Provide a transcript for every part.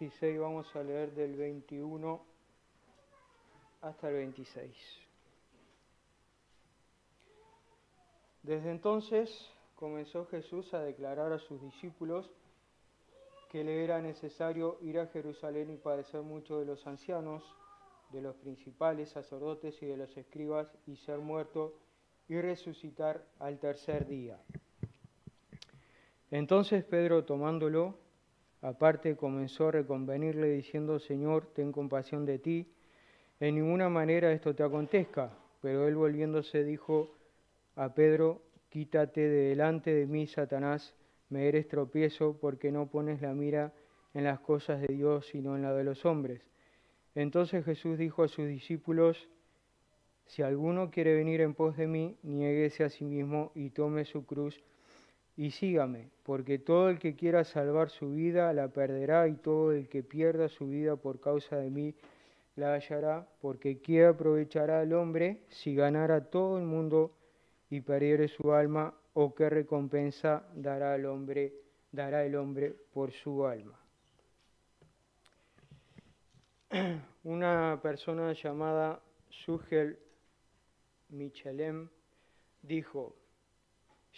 16 vamos a leer del 21 hasta el 26. Desde entonces comenzó Jesús a declarar a sus discípulos que le era necesario ir a Jerusalén y padecer mucho de los ancianos, de los principales sacerdotes y de los escribas, y ser muerto y resucitar al tercer día. Entonces Pedro, tomándolo aparte, comenzó a reconvenirle diciendo: Señor, ten compasión de ti, en ninguna manera esto te acontezca. Pero él, volviéndose, dijo a Pedro: Quítate de delante de mí, Satanás, me eres tropiezo, porque no pones la mira en las cosas de Dios, sino en la de los hombres. Entonces Jesús dijo a sus discípulos: Si alguno quiere venir en pos de mí, niéguese a sí mismo y tome su cruz y sígame, porque todo el que quiera salvar su vida la perderá, y todo el que pierda su vida por causa de mí la hallará, porque ¿qué aprovechará el hombre si ganara todo el mundo y perdiere su alma? ¿O qué recompensa dará el hombre por su alma? Una persona llamada Sugel Michelem dijo: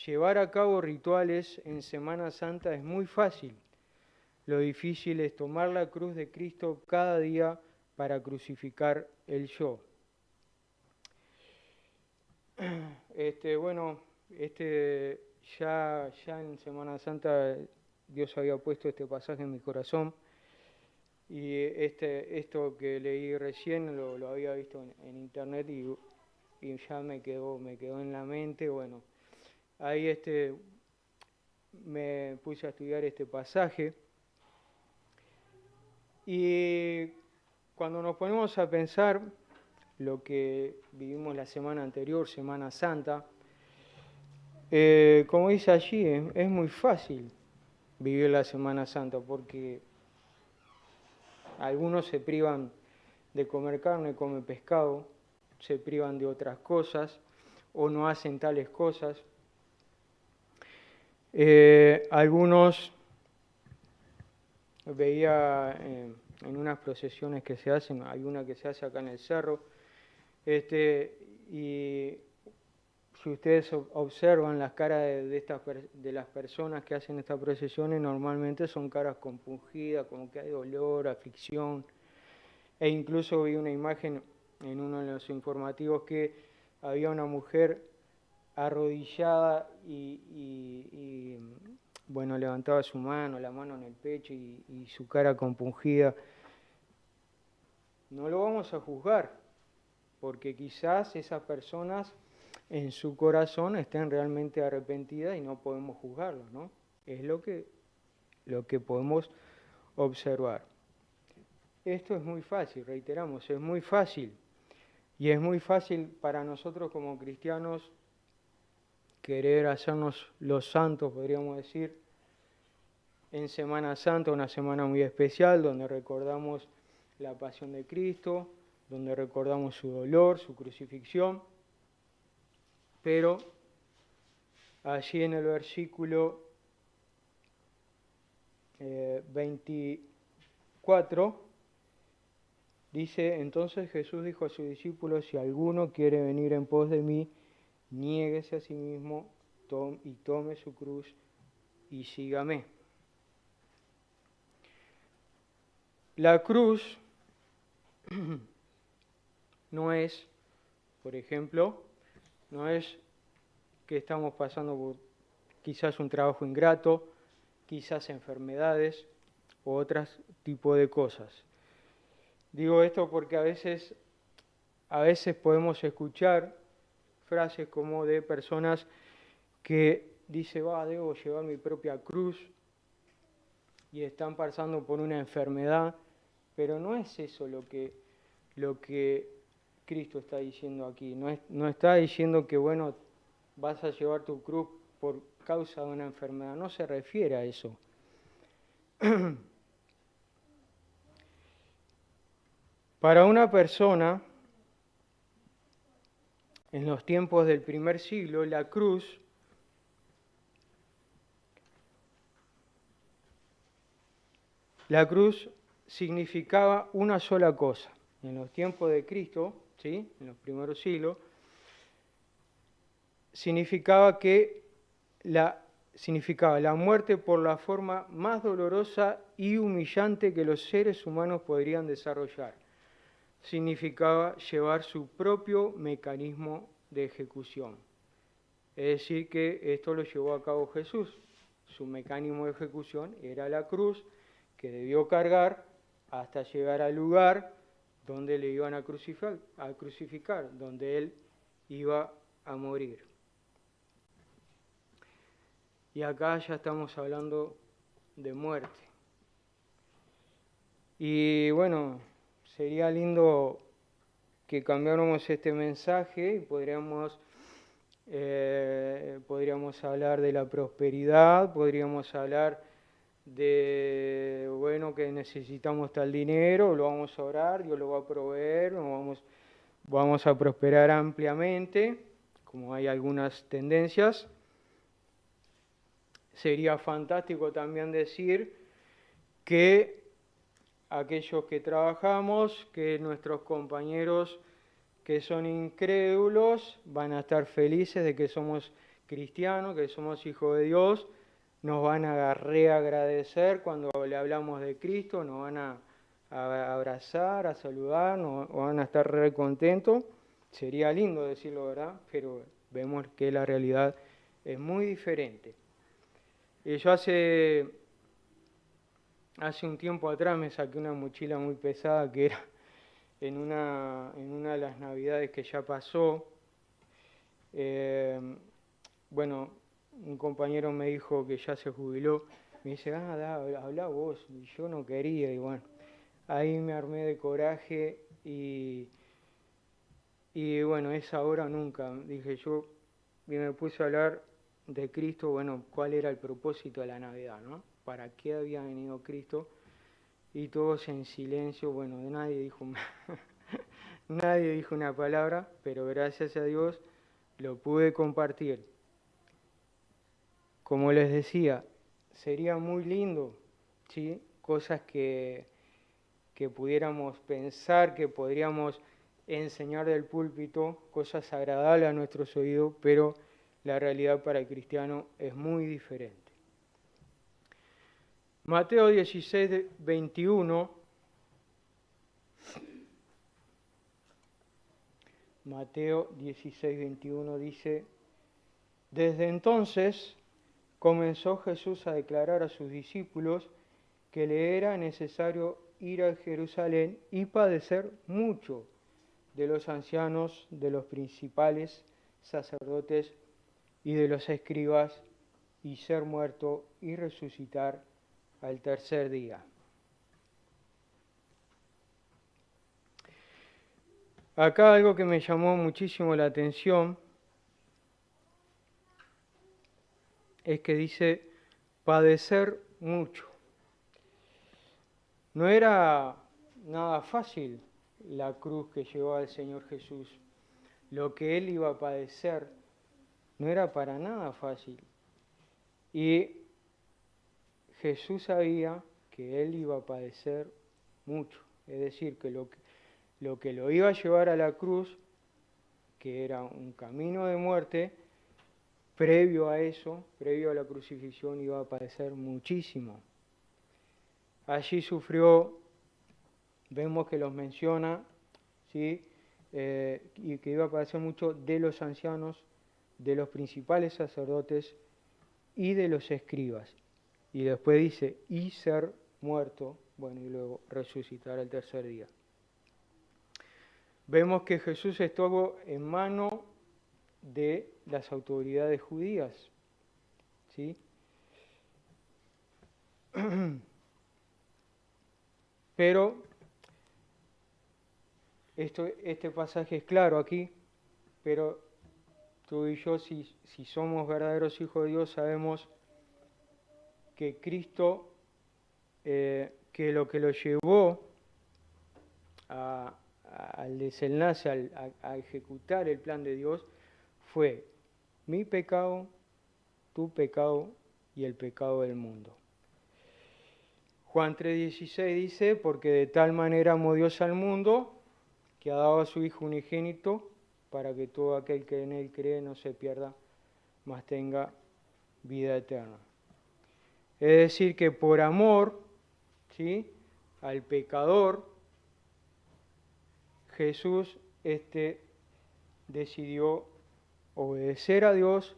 llevar a cabo rituales en Semana Santa es muy fácil. Lo difícil es tomar la cruz de Cristo cada día para crucificar el yo. Ya en Semana Santa Dios había puesto este pasaje en mi corazón, y esto que leí recién lo había visto en internet y ya me quedó en la mente. Bueno, ahí me puse a estudiar este pasaje, y cuando nos ponemos a pensar lo que vivimos la semana anterior, Semana Santa, como dice allí, es muy fácil vivir la Semana Santa, porque algunos se privan de comer carne, comen pescado, se privan de otras cosas o no hacen tales cosas. Algunos veía en unas procesiones que se hacen, hay una que se hace acá en el cerro, y si ustedes observan las caras de las personas que hacen estas procesiones, normalmente son caras compungidas, como que hay dolor, aflicción. E incluso vi una imagen en uno de los informativos que había una mujer arrodillada y bueno, levantaba su mano, la mano en el pecho y su cara compungida. No lo vamos a juzgar, porque quizás esas personas en su corazón estén realmente arrepentidas y no podemos juzgarlas, ¿no? Es lo que podemos observar. Esto es muy fácil, reiteramos, es muy fácil. Y es muy fácil para nosotros como cristianos querer hacernos los santos, podríamos decir, en Semana Santa, una semana muy especial donde recordamos la pasión de Cristo, donde recordamos su dolor, su crucifixión. Pero allí en el versículo 24 dice: entonces Jesús dijo a sus discípulos: si alguno quiere venir en pos de mí, niéguese a sí mismo y tome su cruz y sígame. La cruz no es, por ejemplo, no es que estamos pasando por quizás un trabajo ingrato, quizás enfermedades u otros tipos de cosas. Digo esto porque a veces podemos escuchar frases como de personas que dicen: debo llevar mi propia cruz, y están pasando por una enfermedad, pero no es eso lo que Cristo está diciendo aquí. No está diciendo que, bueno, vas a llevar tu cruz por causa de una enfermedad, no se refiere a eso. Para una persona, en los tiempos del primer siglo, la cruz significaba una sola cosa. En los tiempos de Cristo, ¿sí?, en los primeros siglos, significaba la muerte por la forma más dolorosa y humillante que los seres humanos podrían desarrollar. Significaba llevar su propio mecanismo de ejecución. Es decir, que esto lo llevó a cabo Jesús. Su mecanismo de ejecución era la cruz que debió cargar hasta llegar al lugar donde le iban a crucificar, donde él iba a morir. Y acá ya estamos hablando de muerte. Y bueno, sería lindo que cambiáramos este mensaje y podríamos hablar de la prosperidad, podríamos hablar de, bueno, que necesitamos tal dinero, lo vamos a orar, Dios lo va a proveer, vamos a prosperar ampliamente, como hay algunas tendencias. Sería fantástico también decir que aquellos que trabajamos, que nuestros compañeros que son incrédulos van a estar felices de que somos cristianos, que somos hijos de Dios, nos van a reagradecer cuando le hablamos de Cristo, nos van a abrazar, a saludar, nos van a estar re contentos. Sería lindo decirlo, ¿verdad? Pero vemos que la realidad es muy diferente. Yo hace un tiempo atrás me saqué una mochila muy pesada que era en una de las navidades que ya pasó. Bueno, un compañero me dijo que ya se jubiló. Me dice, habla vos. Y yo no quería. Y bueno, ahí me armé de coraje y bueno, es ahora o nunca. Dije yo, y me puse a hablar de Cristo, bueno, cuál era el propósito de la Navidad, ¿no? ¿Para qué había venido Cristo? Y todos en silencio, bueno, nadie dijo una palabra, pero gracias a Dios lo pude compartir. Como les decía, sería muy lindo, ¿sí?, cosas que pudiéramos pensar, que podríamos enseñar del púlpito, cosas agradables a nuestros oídos, pero la realidad para el cristiano es muy diferente. Mateo 16, 21. Mateo 16, 21 dice, desde entonces comenzó Jesús a declarar a sus discípulos que le era necesario ir a Jerusalén y padecer mucho de los ancianos, de los principales sacerdotes y de los escribas, y ser muerto y resucitar al tercer día. Acá algo que me llamó muchísimo la atención es que dice padecer mucho. No era nada fácil la cruz que llevaba el Señor Jesús. Lo que Él iba a padecer no era para nada fácil. Y Jesús sabía que Él iba a padecer mucho. Es decir, que lo que lo iba a llevar a la cruz, que era un camino de muerte, previo a eso, previo a la crucifixión, iba a padecer muchísimo. Allí sufrió, vemos que los menciona, ¿sí?, y que iba a padecer mucho de los ancianos, de los principales sacerdotes y de los escribas. Y después dice, y ser muerto, bueno, y luego resucitar al tercer día. Vemos que Jesús estuvo en mano de las autoridades judías, ¿sí? Pero este pasaje es claro aquí, pero tú y yo, si somos verdaderos hijos de Dios, sabemos que Cristo, que lo llevó al desenlace, a ejecutar el plan de Dios, fue mi pecado, tu pecado y el pecado del mundo. Juan 3:16 dice, porque de tal manera amó Dios al mundo, que ha dado a su Hijo unigénito, para que todo aquel que en Él cree no se pierda, mas tenga vida eterna. Es decir, que por amor, ¿sí?, al pecador, Jesús decidió obedecer a Dios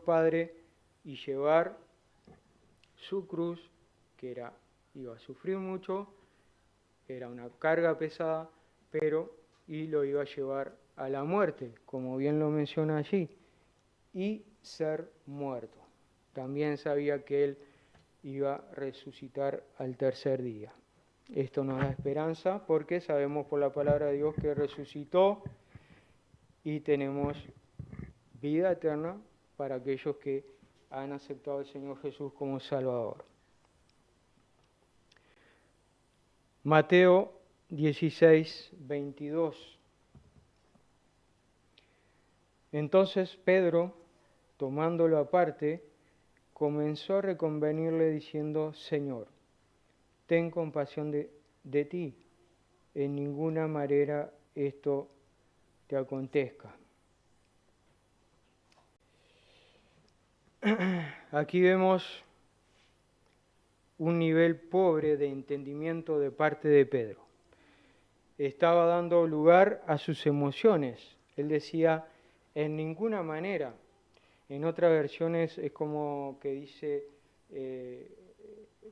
Padre, y llevar su cruz, que iba a sufrir mucho, era una carga pesada, y lo iba a llevar a la muerte, como bien lo menciona allí, y ser muerto. También sabía que Él iba a resucitar al tercer día. Esto nos da esperanza porque sabemos por la palabra de Dios que resucitó y tenemos vida eterna para aquellos que han aceptado al Señor Jesús como Salvador. Mateo 16:22. Entonces Pedro, tomándolo aparte, comenzó a reconvenirle diciendo, Señor, ten compasión de ti, en ninguna manera esto te acontezca. Aquí vemos un nivel pobre de entendimiento de parte de Pedro. Estaba dando lugar a sus emociones. Él decía, en ninguna manera. En otras versiones es como que dice,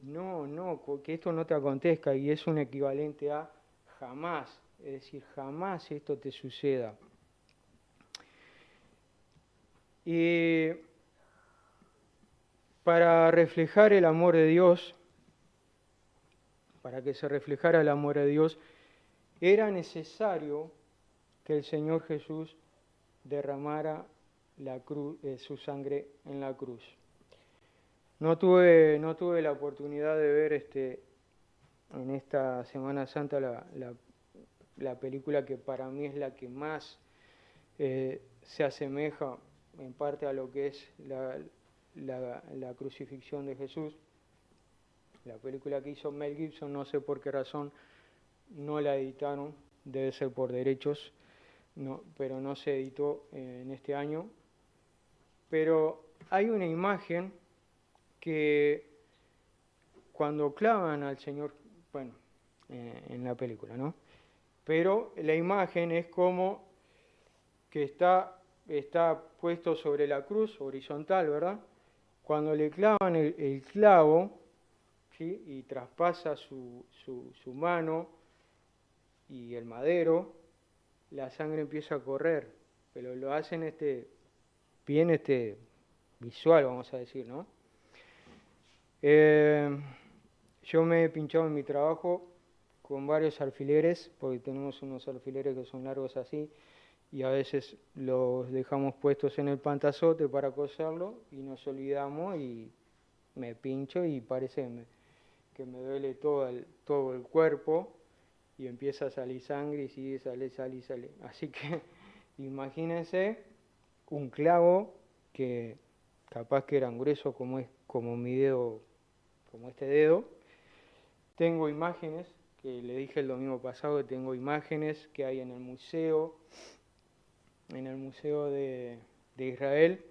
no, que esto no te acontezca, y es un equivalente a jamás. Es decir, jamás esto te suceda. Y para reflejar el amor de Dios, para que se reflejara el amor de Dios, era necesario que el Señor Jesús derramara su sangre en la cruz. No tuve la oportunidad de ver en esta Semana Santa la película que para mí es la que más se asemeja en parte a lo que es la crucifixión de Jesús. La película que hizo Mel Gibson, no sé por qué razón no la editaron, debe ser por derechos, pero no se editó en este año. Pero hay una imagen que cuando clavan al Señor, en la película, ¿no? Pero la imagen es como que está puesto sobre la cruz, horizontal, ¿verdad? Cuando le clavan el clavo, ¿sí?, y traspasa su mano y el madero, la sangre empieza a correr, pero lo hacen bien visual, vamos a decir, ¿no? Yo me he pinchado en mi trabajo con varios alfileres, porque tenemos unos alfileres que son largos así, y a veces los dejamos puestos en el pantazote para coserlo, y nos olvidamos, y me pincho, y parece que me duele todo el cuerpo, y empieza a salir sangre, y sigue, sale. Así que imagínense un clavo que capaz que eran gruesos como mi dedo, como este dedo. Tengo imágenes, que le dije el domingo pasado, que tengo imágenes que hay en el museo de Israel,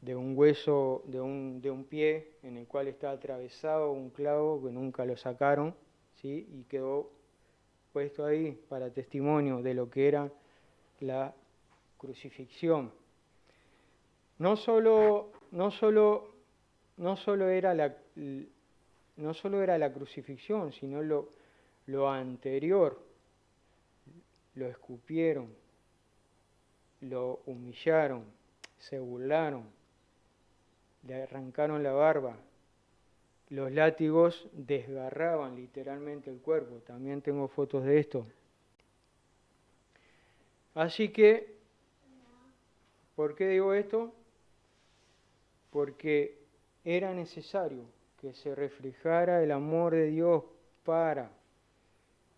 de un hueso, de un pie en el cual está atravesado un clavo que nunca lo sacaron, ¿sí?, y quedó puesto ahí para testimonio de lo que era la crucifixión. No solo era la crucifixión, sino lo anterior. Lo escupieron, lo humillaron, se burlaron, le arrancaron la barba. Los látigos desgarraban literalmente el cuerpo. También tengo fotos de esto. Así que, ¿por qué digo esto? Porque era necesario que se reflejara el amor de Dios para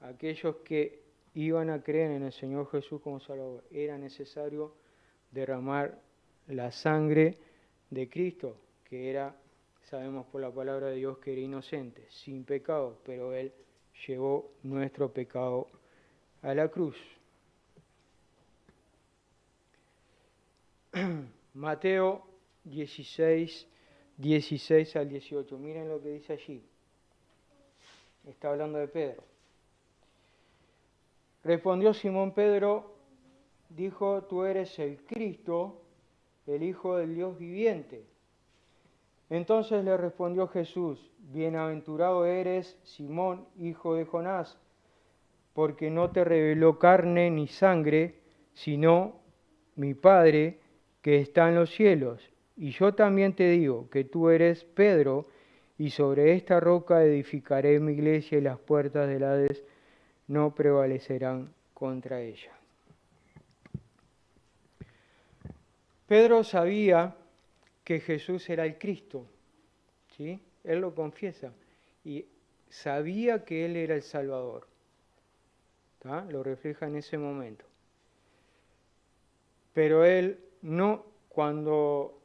aquellos que iban a creer en el Señor Jesús como Salvador. Era necesario derramar la sangre de Cristo, que era sabemos por la palabra de Dios que era inocente, sin pecado, pero Él llevó nuestro pecado a la cruz. Mateo 16, 16 al 18. Miren lo que dice allí. Está hablando de Pedro. Respondió Simón Pedro, dijo: tú eres el Cristo, el Hijo del Dios viviente. Entonces le respondió Jesús: bienaventurado eres, Simón, hijo de Jonás, porque no te reveló carne ni sangre, sino mi Padre que está en los cielos. Y yo también te digo que tú eres Pedro, y sobre esta roca edificaré mi iglesia, y las puertas del Hades no prevalecerán contra ella. Pedro sabía que Jesús era el Cristo, ¿sí? Él lo confiesa, y sabía que Él era el Salvador. ¿Tá? Lo refleja en ese momento. Pero Él no, cuando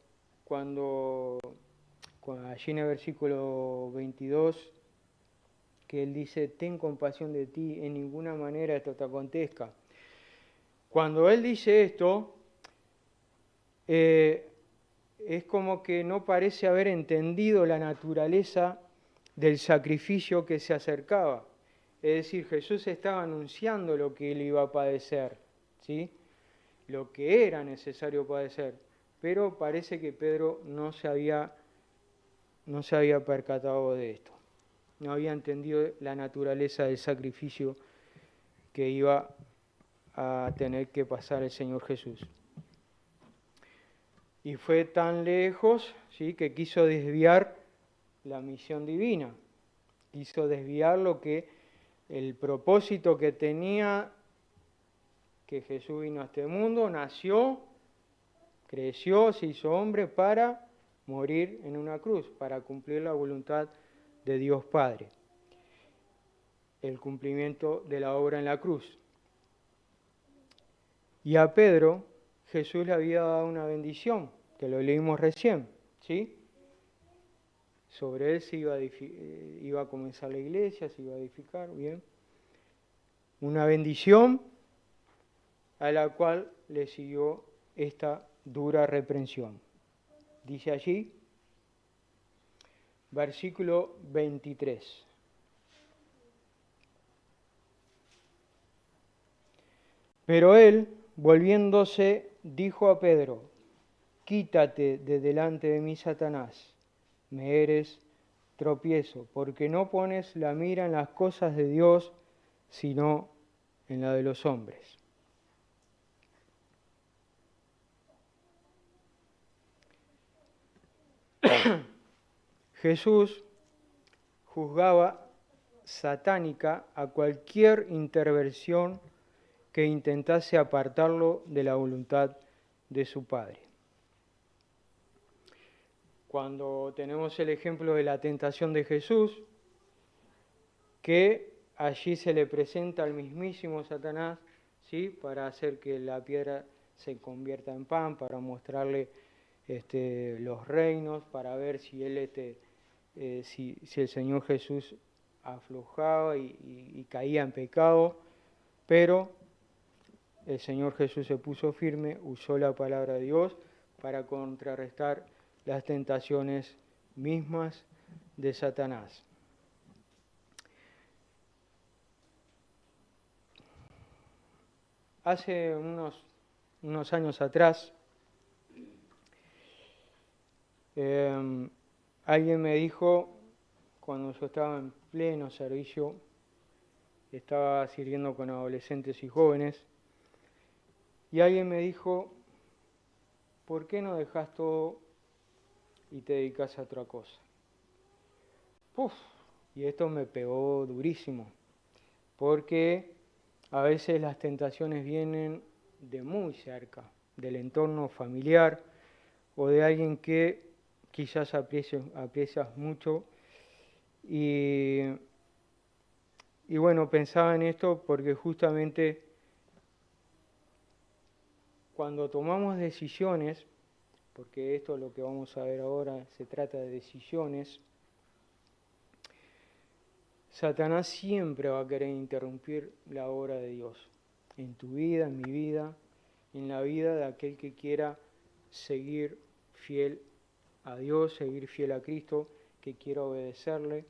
allí en el versículo 22, que Él dice: ten compasión de ti, en ninguna manera esto te acontezca. Cuando Él dice esto, es como que no parece haber entendido la naturaleza del sacrificio que se acercaba. Es decir, Jesús estaba anunciando lo que Él iba a padecer, ¿sí? Lo que era necesario padecer. Pero parece que Pedro no se había percatado de esto. No había entendido la naturaleza del sacrificio que iba a tener que pasar el Señor Jesús. Y fue tan lejos, ¿sí?, que quiso desviar la misión divina. Quiso desviar el propósito que tenía, que Jesús vino a este mundo, nació, creció, se hizo hombre para morir en una cruz, para cumplir la voluntad de Dios Padre. El cumplimiento de la obra en la cruz. Y a Pedro Jesús le había dado una bendición, que lo leímos recién, ¿sí? Sobre él se iba a comenzar la iglesia, se iba a edificar, bien. Una bendición a la cual le siguió esta dura reprensión. Dice allí, versículo 23. Pero él, volviéndose, dijo a Pedro: quítate de delante de mí, Satanás, me eres tropiezo, porque no pones la mira en las cosas de Dios, sino en la de los hombres. Jesús juzgaba satánica a cualquier intervención que intentase apartarlo de la voluntad de su Padre. Cuando tenemos el ejemplo de la tentación de Jesús, que allí se le presenta al mismísimo Satanás, ¿sí?, para hacer que la piedra se convierta en pan, para mostrarle los reinos, para ver si si el Señor Jesús aflojaba y caía en pecado, pero el Señor Jesús se puso firme, usó la palabra de Dios para contrarrestar las tentaciones mismas de Satanás. Hace unos años atrás, alguien me dijo, cuando yo estaba en pleno servicio, estaba sirviendo con adolescentes y jóvenes, y alguien me dijo: ¿por qué no dejas todo y te dedicas a otra cosa? ¡Puf! Y esto me pegó durísimo, porque a veces las tentaciones vienen de muy cerca, del entorno familiar o de alguien que quizás aprecias mucho. Y bueno, pensaba en esto porque justamente cuando tomamos decisiones porque esto es lo que vamos a ver ahora, se trata de decisiones, Satanás siempre va a querer interrumpir la obra de Dios, en tu vida, en mi vida, en la vida de aquel que quiera seguir fiel a Dios, seguir fiel a Cristo, que quiera obedecerle.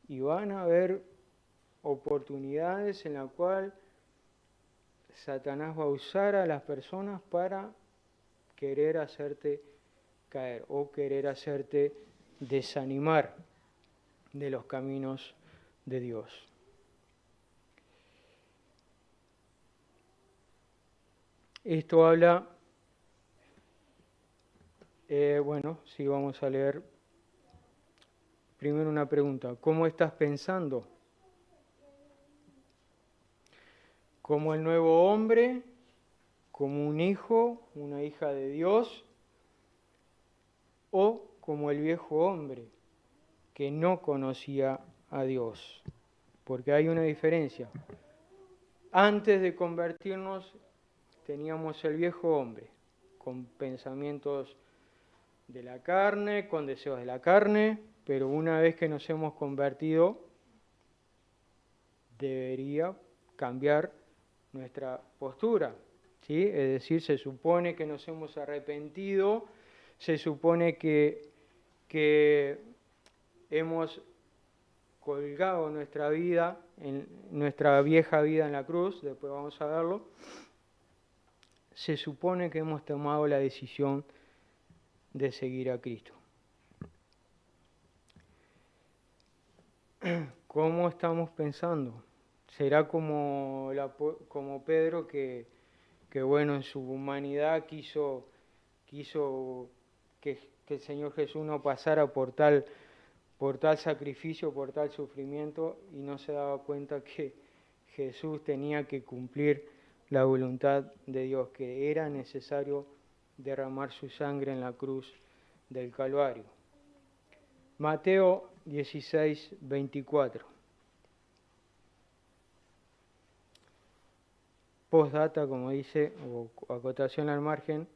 Y van a haber oportunidades en las cuales Satanás va a usar a las personas para querer hacerte caer o querer hacerte desanimar de los caminos de Dios. Esto habla, sí, vamos a leer primero una pregunta. ¿Cómo estás pensando? ¿Como el nuevo hombre? ¿Como un hijo, una hija de Dios? ¿O como el viejo hombre que no conocía a Dios? Porque hay una diferencia. Antes de convertirnos teníamos el viejo hombre, con pensamientos de la carne, con deseos de la carne, pero una vez que nos hemos convertido, debería cambiar nuestra postura, ¿sí? Es decir, se supone que nos hemos arrepentido, se supone que hemos colgado nuestra vida, en nuestra vieja vida en la cruz, después vamos a verlo, se supone que hemos tomado la decisión de seguir a Cristo. ¿Cómo estamos pensando? ¿Será como Pedro que bueno, en su humanidad quiso que el Señor Jesús no pasara por tal sacrificio, por tal sufrimiento, y no se daba cuenta que Jesús tenía que cumplir la voluntad de Dios, que era necesario derramar su sangre en la cruz del Calvario? Mateo 16, 24. Postdata, como dice, o acotación al margen,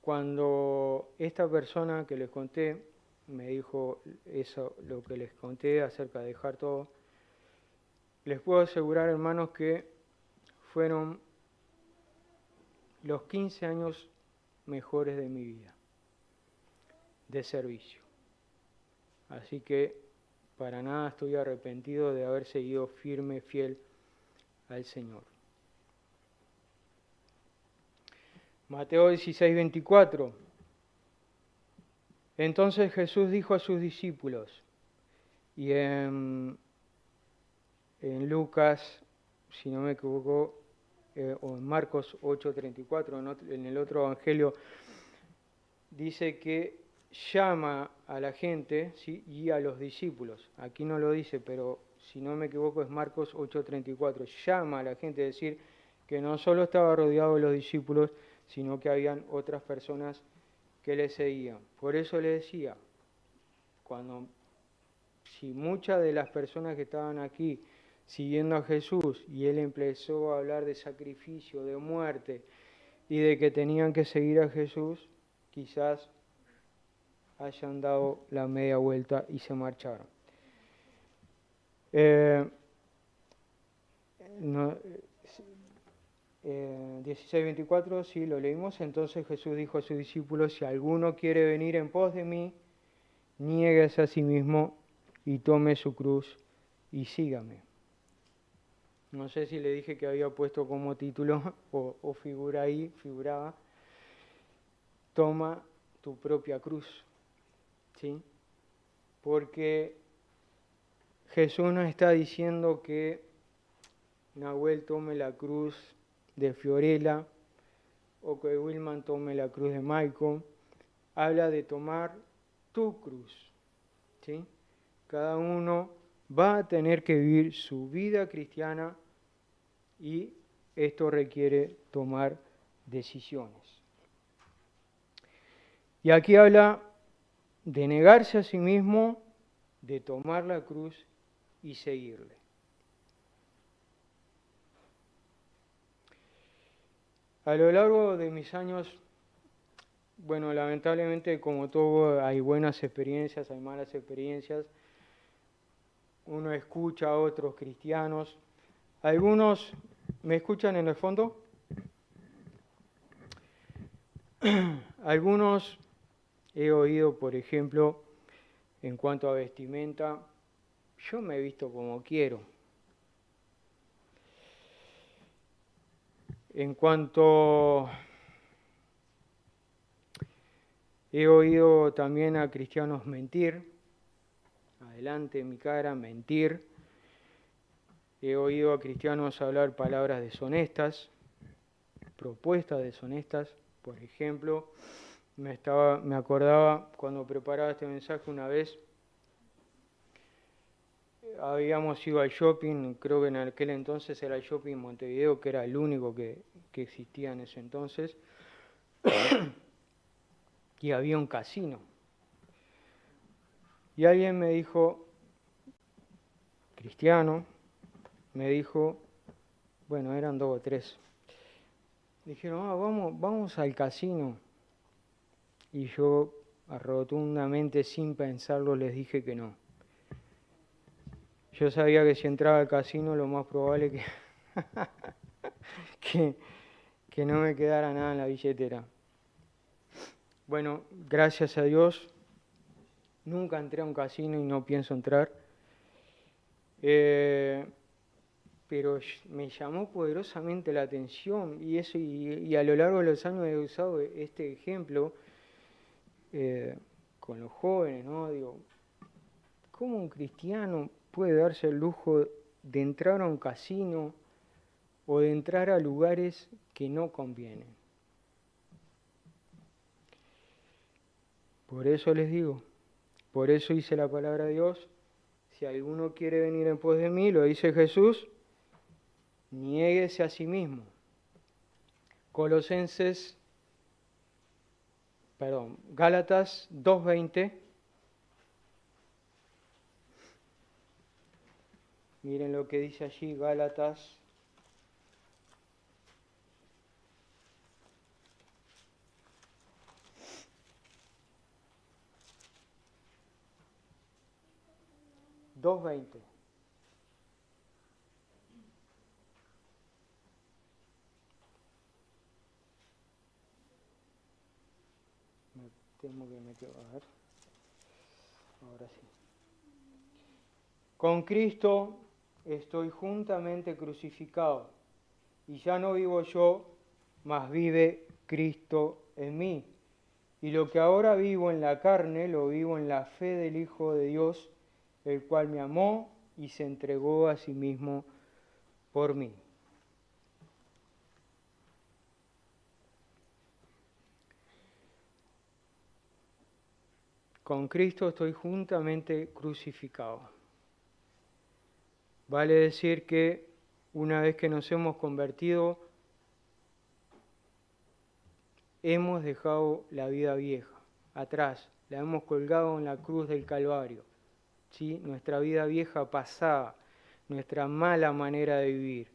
cuando esta persona que les conté me dijo eso, lo que les conté acerca de dejar todo, les puedo asegurar, hermanos, que fueron los 15 años mejores de mi vida, de servicio. Así que para nada estoy arrepentido de haber seguido firme, fiel al Señor. Mateo 16, 24. Entonces Jesús dijo a sus discípulos, y en Lucas, si no me equivoco, o en Marcos 8:34, en el otro evangelio, dice que llama a la gente, ¿sí?, y a los discípulos. Aquí no lo dice, pero si no me equivoco es Marcos 8:34. Llama a la gente, es decir, que no solo estaba rodeado de los discípulos, sino que habían otras personas que le seguían. Por eso le decía, si muchas de las personas que estaban aquí siguiendo a Jesús y él empezó a hablar de sacrificio, de muerte y de que tenían que seguir a Jesús, quizás hayan dado la media vuelta y se marcharon. 16:24, sí, lo leímos. Entonces Jesús dijo a sus discípulos: si alguno quiere venir en pos de mí, niéguese a sí mismo y tome su cruz y sígame. No sé si le dije que había puesto como título o figura ahí, figuraba: toma tu propia cruz, ¿sí? Porque Jesús nos está diciendo que Nahuel tome la cruz de Fiorella o que Wilman tome la cruz de Maicon. Habla de tomar tu cruz, ¿sí? Cada uno va a tener que vivir su vida cristiana y esto requiere tomar decisiones. Y aquí habla de negarse a sí mismo, de tomar la cruz y seguirle. A lo largo de mis años bueno, lamentablemente como todo hay buenas experiencias, hay malas experiencias. Uno escucha a otros cristianos. Algunos, ¿me escuchan en el fondo? Algunos he oído, por ejemplo, en cuanto a vestimenta, yo me he visto como quiero. En cuanto he oído también a cristianos mentir, adelante en mi cara, mentir. He oído a cristianos hablar palabras deshonestas, propuestas deshonestas. Por ejemplo, me acordaba cuando preparaba este mensaje una vez, habíamos ido al shopping, creo que en aquel entonces era el shopping Montevideo, que era el único que existía en ese entonces, y había un casino. Y alguien me dijo, cristiano, me dijo, bueno, eran 2 o 3, dijeron, vamos al casino. Y yo, rotundamente, sin pensarlo, les dije que no. Yo sabía que si entraba al casino, lo más probable que no me quedara nada en la billetera. Bueno, gracias a Dios, nunca entré a un casino y no pienso entrar. Pero me llamó poderosamente la atención y a lo largo de los años he usado este ejemplo con los jóvenes, ¿no? Digo, ¿cómo un cristiano puede darse el lujo de entrar a un casino o de entrar a lugares que no convienen? Por eso les digo, por eso dice la palabra de Dios, si alguno quiere venir en pos de mí, lo dice Jesús, niéguese a sí mismo. Gálatas 2:20. Miren lo que dice allí Gálatas. Tengo que meter, a ver. Ahora sí. Con Cristo estoy juntamente crucificado, y ya no vivo yo, mas vive Cristo en mí. Y lo que ahora vivo en la carne, lo vivo en la fe del Hijo de Dios, el cual me amó y se entregó a sí mismo por mí. Con Cristo estoy juntamente crucificado. Vale decir que una vez que nos hemos convertido, hemos dejado la vida vieja atrás, la hemos colgado en la cruz del Calvario. ¿Sí? Nuestra vida vieja pasada, nuestra mala manera de vivir.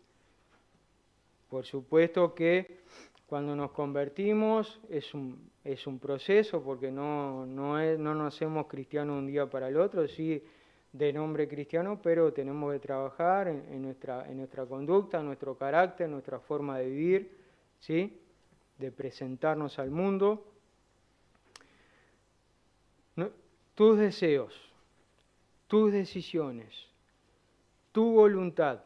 Por supuesto que cuando nos convertimos es un proceso, porque no nos hacemos cristianos un día para el otro, sí de nombre cristiano, pero tenemos que trabajar en nuestra conducta, en nuestro carácter, en nuestra forma de vivir, ¿sí? De presentarnos al mundo. Tus deseos, tus decisiones, tu voluntad,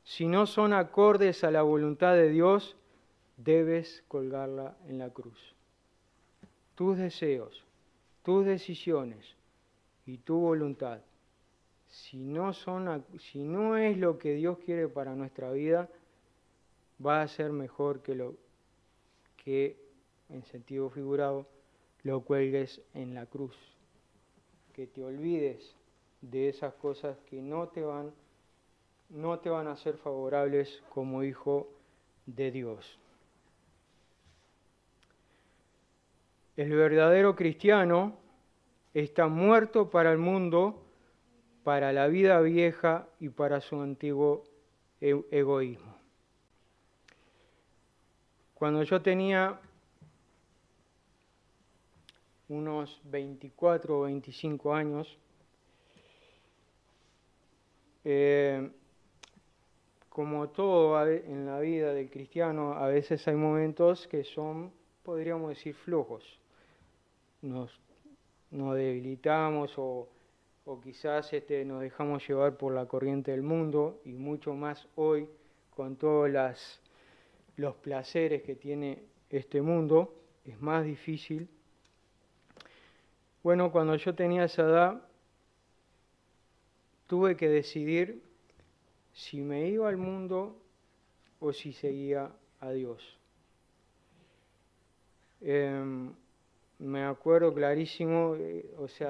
si no son acordes a la voluntad de Dios, debes colgarla en la cruz. Tus deseos, tus decisiones y tu voluntad, si no es lo que Dios quiere para nuestra vida, va a ser mejor que en sentido figurado, lo cuelgues en la cruz. Que te olvides de esas cosas que no te van a ser favorables como hijo de Dios. El verdadero cristiano está muerto para el mundo, para la vida vieja y para su antiguo egoísmo. Cuando yo tenía unos 24 o 25 años. Como todo en la vida del cristiano, a veces hay momentos que son, podríamos decir, flojos. Nos debilitamos o quizás nos dejamos llevar por la corriente del mundo, y mucho más hoy con todos los placeres que tiene este mundo, es más difícil. Bueno, cuando yo tenía esa edad, tuve que decidir si me iba al mundo o si seguía a Dios. Me acuerdo clarísimo,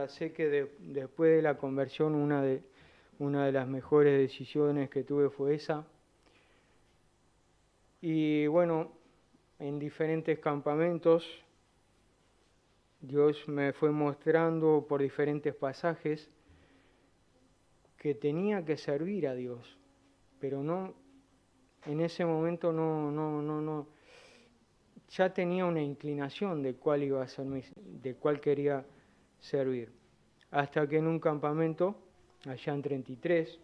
sé que después de la conversión una de las mejores decisiones que tuve fue esa. Y bueno, en diferentes campamentos Dios me fue mostrando por diferentes pasajes que tenía que servir a Dios, pero no, en ese momento no, ya tenía una inclinación de cuál iba a ser de cuál quería servir. Hasta que en un campamento, allá en 33,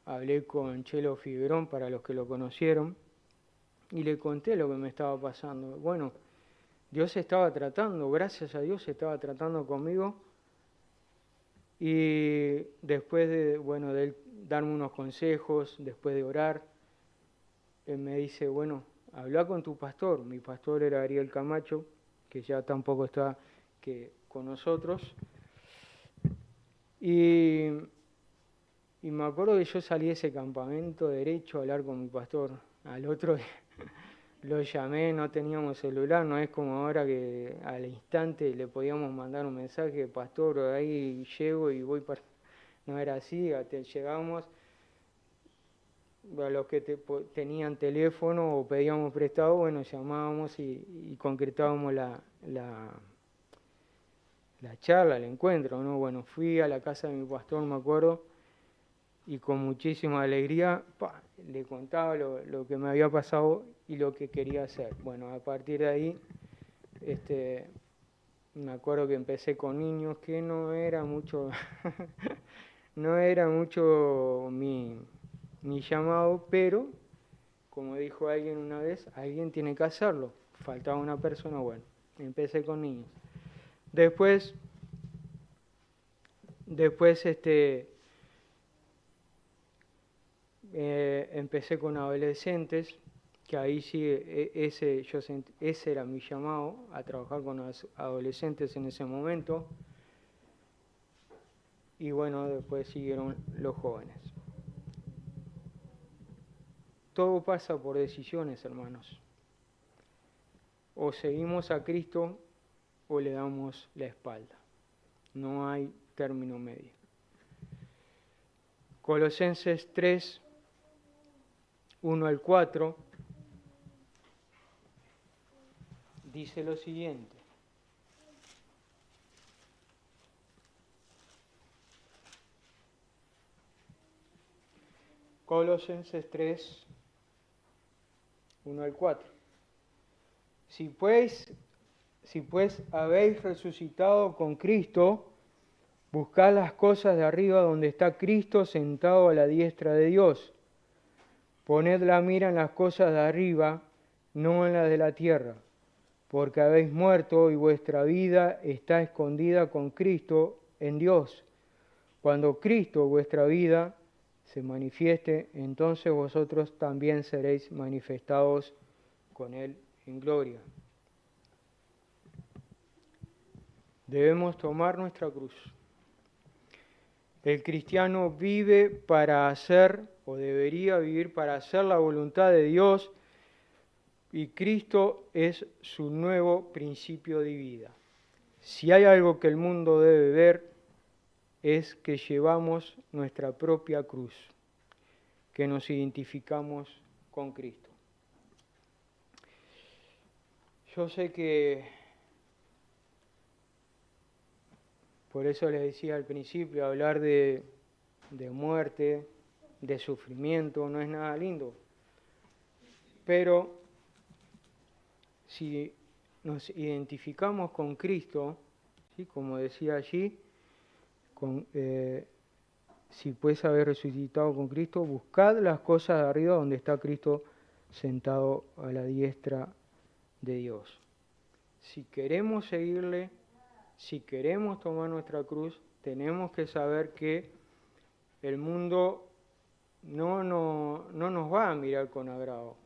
hablé con Chelo Figuerón, para los que lo conocieron, y le conté lo que me estaba pasando. Bueno, Dios estaba tratando, gracias a Dios estaba tratando conmigo, y después de él darme unos consejos, después de orar, él me dice, bueno, habla con tu pastor. Mi pastor era Ariel Camacho, que ya tampoco está con nosotros. Y me acuerdo que yo salí de ese campamento derecho a hablar con mi pastor. Al otro lo llamé, no teníamos celular, no es como ahora que al instante le podíamos mandar un mensaje, pastor, ahí llego y voy para... No era así, llegamos, a los que tenían teléfono o pedíamos prestado, bueno, llamábamos y concretábamos la charla, el encuentro, ¿no? Bueno, fui a la casa de mi pastor, me acuerdo, y con muchísima alegría le contaba lo que me había pasado y lo que quería hacer. Bueno, a partir de ahí, me acuerdo que empecé con niños, que no era mucho, no era mucho mi llamado, pero, como dijo alguien una vez, alguien tiene que hacerlo. Faltaba una persona, bueno, empecé con niños. Después empecé con adolescentes, que ahí sí, ese era mi llamado, a trabajar con adolescentes en ese momento. Y bueno, después siguieron los jóvenes. Todo pasa por decisiones, hermanos. O seguimos a Cristo o le damos la espalda. No hay término medio. Colosenses 3, 1 al 4, dice lo siguiente. Colosenses 3, 1 al 4. Si pues habéis resucitado con Cristo, buscad las cosas de arriba donde está Cristo sentado a la diestra de Dios. Poned la mira en las cosas de arriba, no en las de la tierra, porque habéis muerto y vuestra vida está escondida con Cristo en Dios. Cuando Cristo, vuestra vida, se manifieste, entonces vosotros también seréis manifestados con Él en gloria. Debemos tomar nuestra cruz. El cristiano vive para hacer, o debería vivir para hacer la voluntad de Dios, y Cristo es su nuevo principio de vida. Si hay algo que el mundo debe ver, es que llevamos nuestra propia cruz, que nos identificamos con Cristo. Yo sé que, por eso les decía al principio, hablar de muerte, de sufrimiento, no es nada lindo. Pero si nos identificamos con Cristo, ¿sí? Como decía allí, si puedes haber resucitado con Cristo, buscad las cosas de arriba donde está Cristo sentado a la diestra de Dios. Si queremos seguirle, si queremos tomar nuestra cruz, tenemos que saber que el mundo no nos va a mirar con agrado.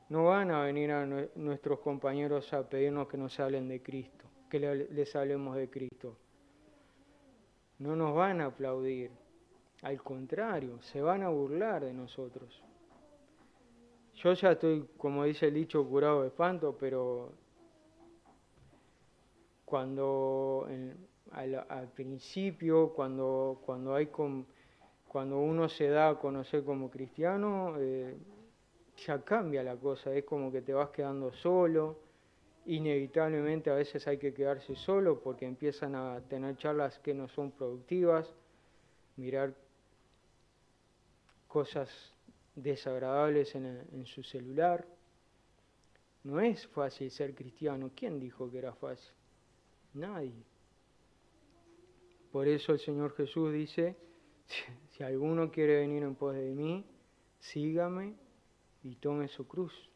No van a venir a nuestros compañeros a pedirnos que nos hablen de Cristo, que les hablemos de Cristo. No nos van a aplaudir. Al contrario, se van a burlar de nosotros. Yo ya estoy, como dice el dicho, curado de espanto, pero cuando al principio, cuando uno se da a conocer como cristiano, ya cambia la cosa, es como que te vas quedando solo, inevitablemente a veces hay que quedarse solo porque empiezan a tener charlas que no son productivas, mirar cosas desagradables en su celular. No es fácil ser cristiano. ¿Quién dijo que era fácil? Nadie. Por eso el Señor Jesús dice, si alguno quiere venir en pos de mí, sígame y tome su cruz.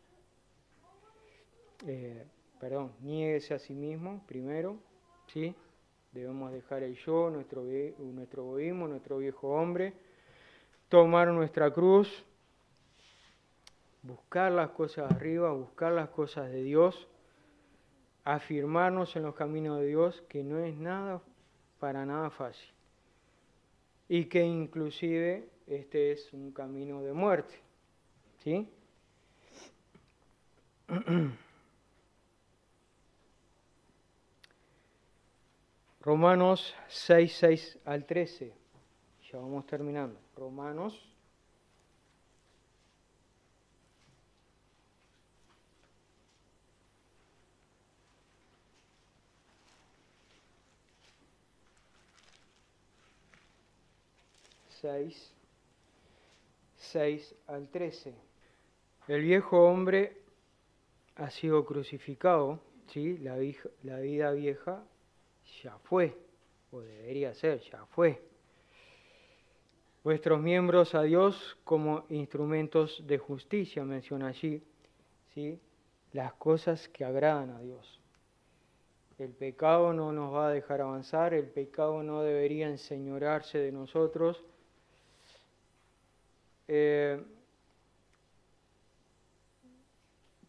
Niéguese a sí mismo primero, ¿sí? Debemos dejar el yo, nuestro egoísmo, nuestro viejo hombre, tomar nuestra cruz, buscar las cosas de arriba, buscar las cosas de Dios, afirmarnos en los caminos de Dios, que no es para nada fácil. Y que inclusive este es un camino de muerte, ¿sí? Romanos 6, 6 al 13. Ya vamos terminando. Romanos 6, 6 al 13. El viejo hombre ha sido crucificado, ¿sí? La vida vieja ya fue, o debería ser, ya fue. Vuestros miembros a Dios como instrumentos de justicia, menciona allí, ¿sí? Las cosas que agradan a Dios. El pecado no nos va a dejar avanzar, el pecado no debería enseñorearse de nosotros.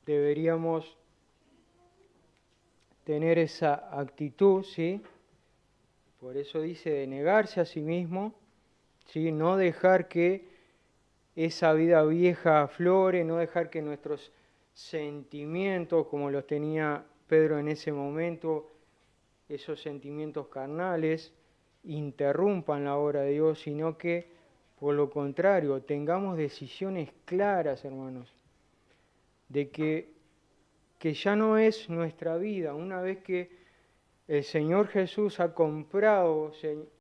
Deberíamos tener esa actitud, ¿sí? Por eso dice de negarse a sí mismo, ¿sí? No dejar que esa vida vieja aflore, no dejar que nuestros sentimientos, como los tenía Pedro en ese momento, esos sentimientos carnales, interrumpan la obra de Dios, sino que, por lo contrario, tengamos decisiones claras, hermanos, de que ya no es nuestra vida. Una vez que el Señor Jesús ha comprado